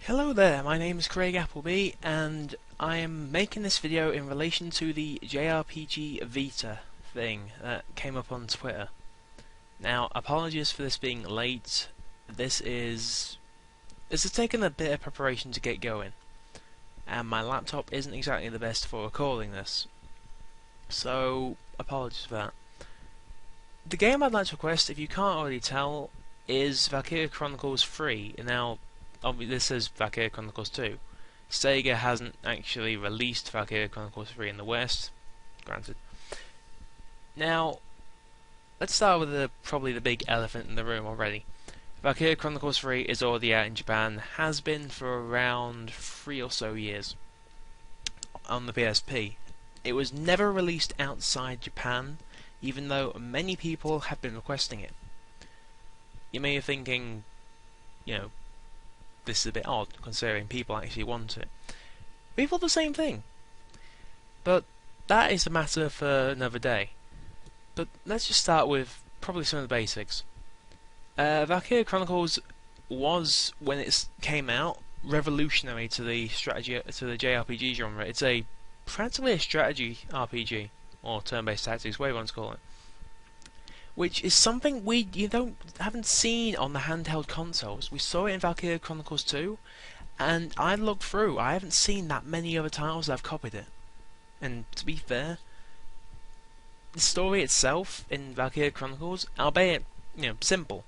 Hello there, my name is Craig Appleby and I am making this video in relation to the JRPG Vita thing that came up on Twitter. Now, apologies for this being late. This has taken a bit of preparation to get going, and my laptop isn't exactly the best for recording this. So, apologies for that. The game I'd like to request, if you can't already tell, is Valkyria Chronicles 3. Now, this is Valkyria Chronicles 2. Sega hasn't actually released Valkyria Chronicles 3 in the West, granted. Now, let's start with probably the big elephant in the room already. Valkyria Chronicles 3 is already out in Japan, has been for around 3 or so years on the PSP. It was never released outside Japan, even though many people have been requesting it. You may be thinking, this is a bit odd, considering people actually want it. We thought the same thing. But that is a matter for another day. But let's just start with probably some of the basics. Valkyria Chronicles was, when it came out, revolutionary to the JRPG genre. It's practically a strategy RPG, or turn-based tactics, whatever you want to call it, which is something haven't seen on the handheld consoles. We saw it in Valkyria Chronicles 2, and I looked through. I haven't seen that many other titles that have copied it. And to be fair, the story itself in Valkyria Chronicles, albeit simple,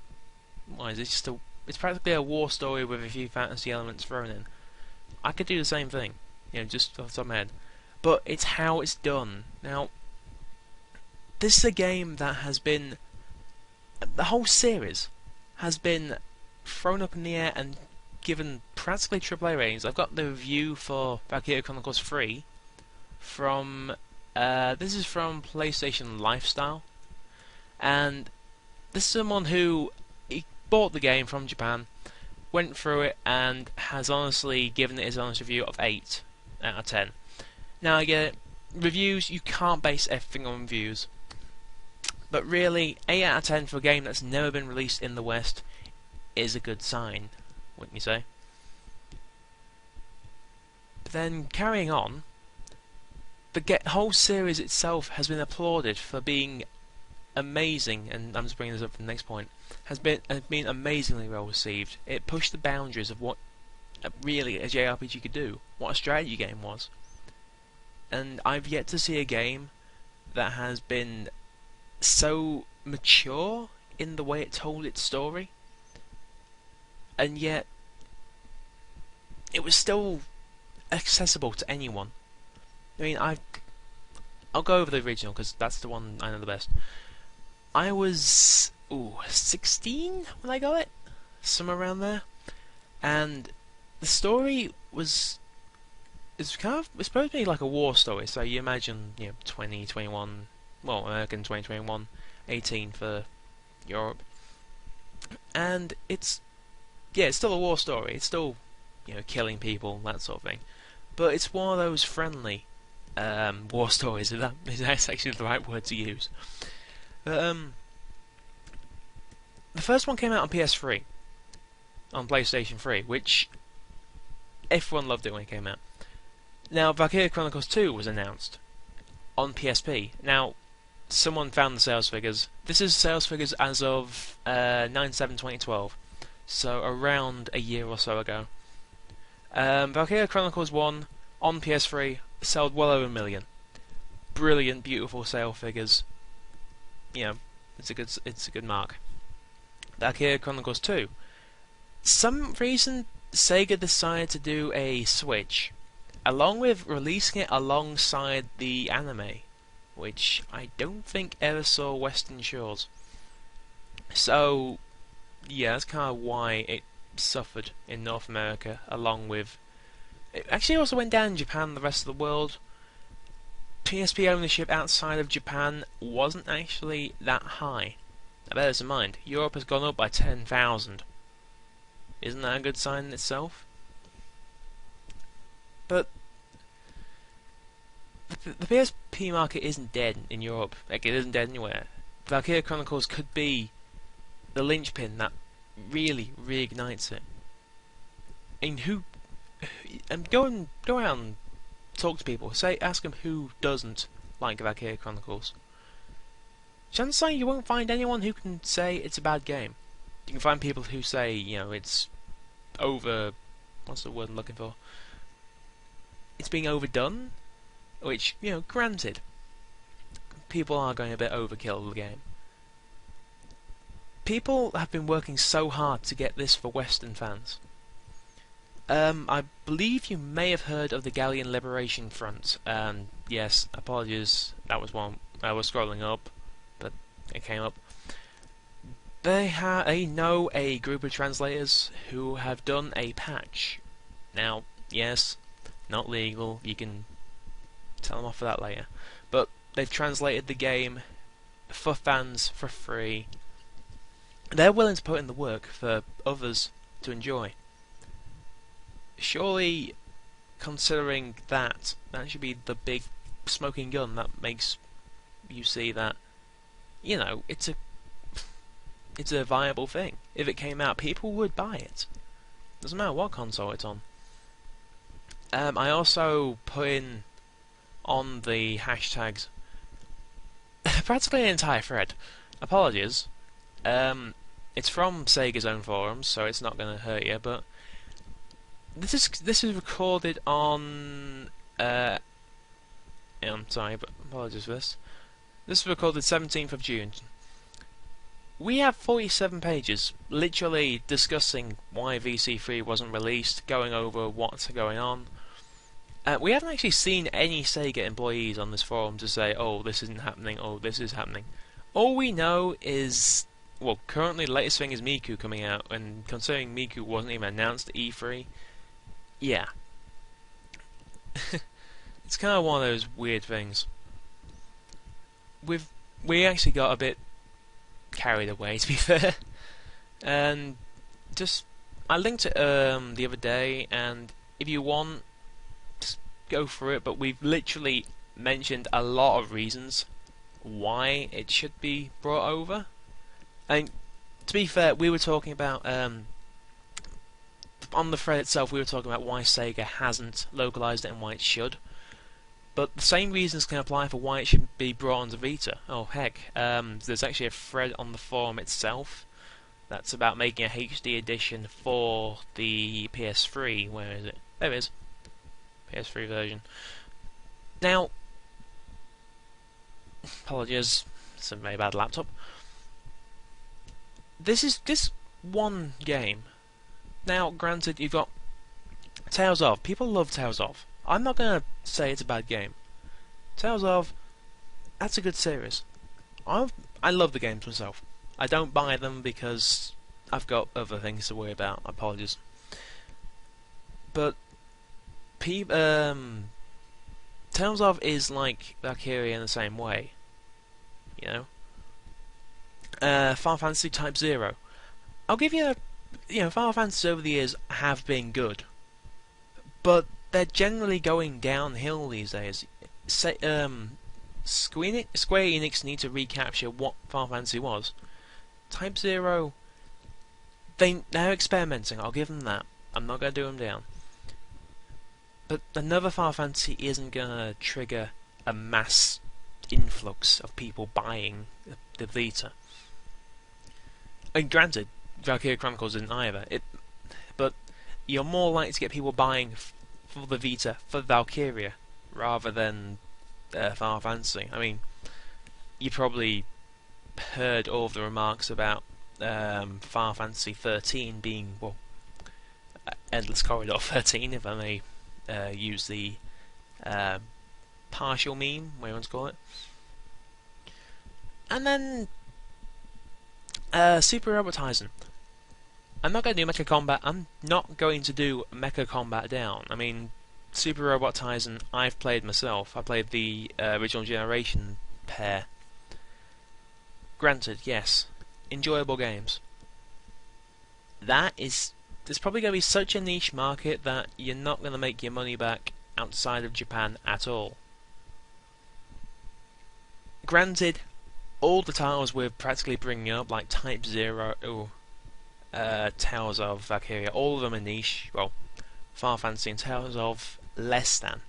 it's practically a war story with a few fantasy elements thrown in. I could do the same thing, just off the top of my head. But it's how it's done. Now, this is a game that has been, the whole series has been thrown up in the air and given practically AAA ratings. I've got the review for Valkyria Chronicles 3 from, this is from PlayStation Lifestyle, and this is someone who bought the game from Japan, went through it, and has honestly given it his honest review of 8 out of 10. Now I get it, reviews, you can't base everything on reviews. But really, 8 out of 10 for a game that's never been released in the West is a good sign, wouldn't you say? But then, carrying on, the whole series itself has been applauded for being amazing, and I'm just bringing this up for the next point, has been amazingly well received. It pushed the boundaries of what really a JRPG could do, what a strategy game was. And I've yet to see a game that has been so mature in the way it told its story, and yet it was still accessible to anyone. I mean, I'll go over the original because that's the one I know the best. I was 16 when I got it, somewhere around there, and the story it's supposed to be like a war story. So you imagine 2021. Well, American 2021, 18 for Europe, and it's still a war story. It's still killing people, that sort of thing, but it's one of those friendly war stories. That's actually the right word to use. But, the first one came out on PS3, on PlayStation 3, which everyone loved it when it came out. Now, Valkyria Chronicles 2 was announced on PSP. Now, someone found the sales figures. This is sales figures as of 9/7/2012, so around a year or so ago. Valkyria Chronicles 1 on PS3 sold well over 1 million. Brilliant, beautiful sale figures. It's a good mark. Valkyria Chronicles 2. Some reason Sega decided to do a switch, along with releasing it alongside the anime, which I don't think ever saw Western shores. So, that's kind of why it suffered in North America, along with... It actually also went down in Japan and the rest of the world. PSP ownership outside of Japan wasn't actually that high. Now bear this in mind, Europe has gone up by 10,000. Isn't that a good sign in itself? But the PSP market isn't dead in Europe. Like, it isn't dead anywhere. Valkyria Chronicles could be the linchpin that really reignites it. And who? And go around and talk to people. Ask them who doesn't like Valkyria Chronicles. Chances are you won't find anyone who can say it's a bad game. You can find people who say, it's over. What's the word I'm looking for? It's being overdone. Which, granted, people are going a bit overkill with the game. People have been working so hard to get this for Western fans. I believe you may have heard of the Gallian Liberation Front. Yes, apologies, that was one I was scrolling up, but it came up. They know a group of translators who have done a patch. Now, yes, not legal, you can tell them off for that later. But they've translated the game for fans for free. They're willing to put in the work for others to enjoy. Surely, considering that should be the big smoking gun that makes you see that, it's a viable thing. If it came out, people would buy it. Doesn't matter what console it's on. I also put in on the hashtags practically an entire thread. Apologies. It's from Sega's own forums, so it's not going to hurt you. But this is recorded on. I'm sorry, but apologies for this. This is recorded 17th of June. We have 47 pages, literally discussing why VC3 wasn't released, going over what's going on. We haven't actually seen any Sega employees on this forum to say, oh, this isn't happening, oh, this is happening. All we know is, well, currently the latest thing is Miku coming out, and considering Miku wasn't even announced at E3, yeah. It's kind of one of those weird things. We actually got a bit carried away, to be fair, and I linked it the other day, and if you want, just go for it. But we've literally mentioned a lot of reasons why it should be brought over. And to be fair, we were talking about on the thread itself, we were talking about why Sega hasn't localized it and why it should. But the same reasons can apply for why it should be brought onto Vita. Oh heck, there's actually a thread on the forum itself that's about making a HD edition for the PS3. Where is it? There it is. PS3 version. Now, apologies, it's a very bad laptop. This one game. Now, granted, you've got Tales of. People love Tales of. I'm not going to say it's a bad game. Tales of, that's a good series. I love the games myself. I don't buy them because I've got other things to worry about. Apologies. But Tales of is like Valkyria in the same way. Final Fantasy Type 0. I'll give you Final Fantasy over the years have been good, but they're generally going downhill these days. Square Enix need to recapture what Final Fantasy was. Type 0, they're experimenting, I'll give them that. I'm not going to do them down. But another Final Fantasy isn't going to trigger a mass influx of people buying the Vita. And granted, Valkyria Chronicles didn't either. But you're more likely to get people buying for the Vita for Valkyria rather than Final Fantasy. I mean, you probably heard all of the remarks about Final Fantasy 13 being, well, Endless Corridor 13, if I may use the partial meme, whatever you want to call it. And then Super Robot Taisen. I'm not going to do Mecha Combat. I'm not going to do Mecha Combat down. I mean, Super Robot Taisen, I've played myself. I played the original generation pair. Granted, yes, enjoyable games. There's probably going to be such a niche market that you're not going to make your money back outside of Japan at all. Granted, all the titles we're practically bringing up, like Type 0, Tales of Valkyria, all of them are niche. Well, Final Fantasy and Tales of less than.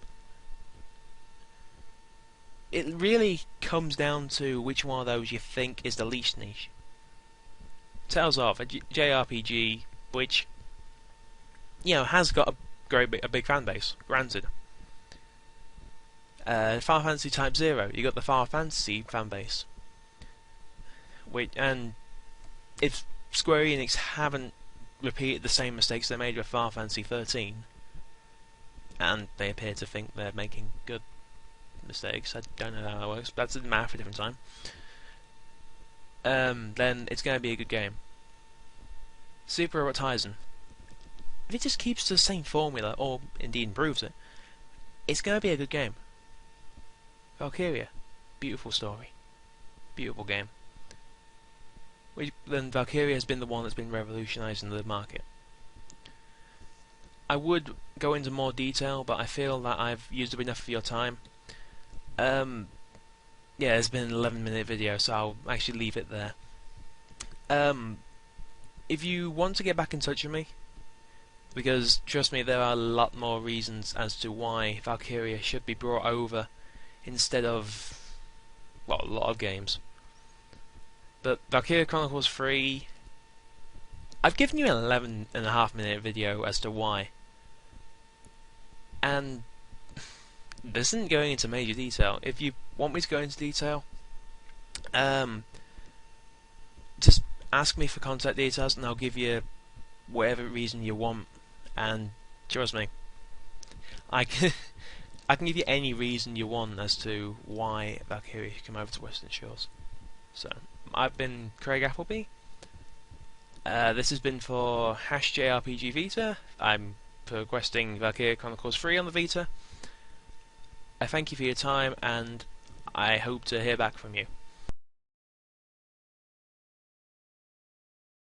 It really comes down to which one of those you think is the least niche. Tales of, a JRPG which, has got a big fan base, granted. Final Fantasy Type 0, you got the Final Fantasy fan base. And if Square Enix haven't repeated the same mistakes they made with Final Fantasy 13, and they appear to think they're making good mistakes, I don't know how that works, but that's a matter for a different time, then it's going to be a good game. Super Robot Taisen, if it just keeps to the same formula, or indeed improves it, it's going to be a good game. Valkyria, beautiful story, beautiful game. Then Valkyria has been the one that's been revolutionising the market. I would go into more detail, but I feel that I've used up enough of your time. It's been an 11-minute video, so I'll actually leave it there. If you want to get back in touch with me, because trust me, there are a lot more reasons as to why Valkyria should be brought over instead of, well, a lot of games. But Valkyria Chronicles 3, I've given you an 11.5-minute video as to why, and this isn't going into major detail. If you want me to go into detail, just ask me for contact details and I'll give you whatever reason you want, and trust me, I can give you any reason you want as to why Valkyria should come over to Western Shores. So, I've been Craig Appleby. This has been for #JRPG Vita. I'm progressing Valkyria Chronicles 3 on the Vita. I thank you for your time, and I hope to hear back from you.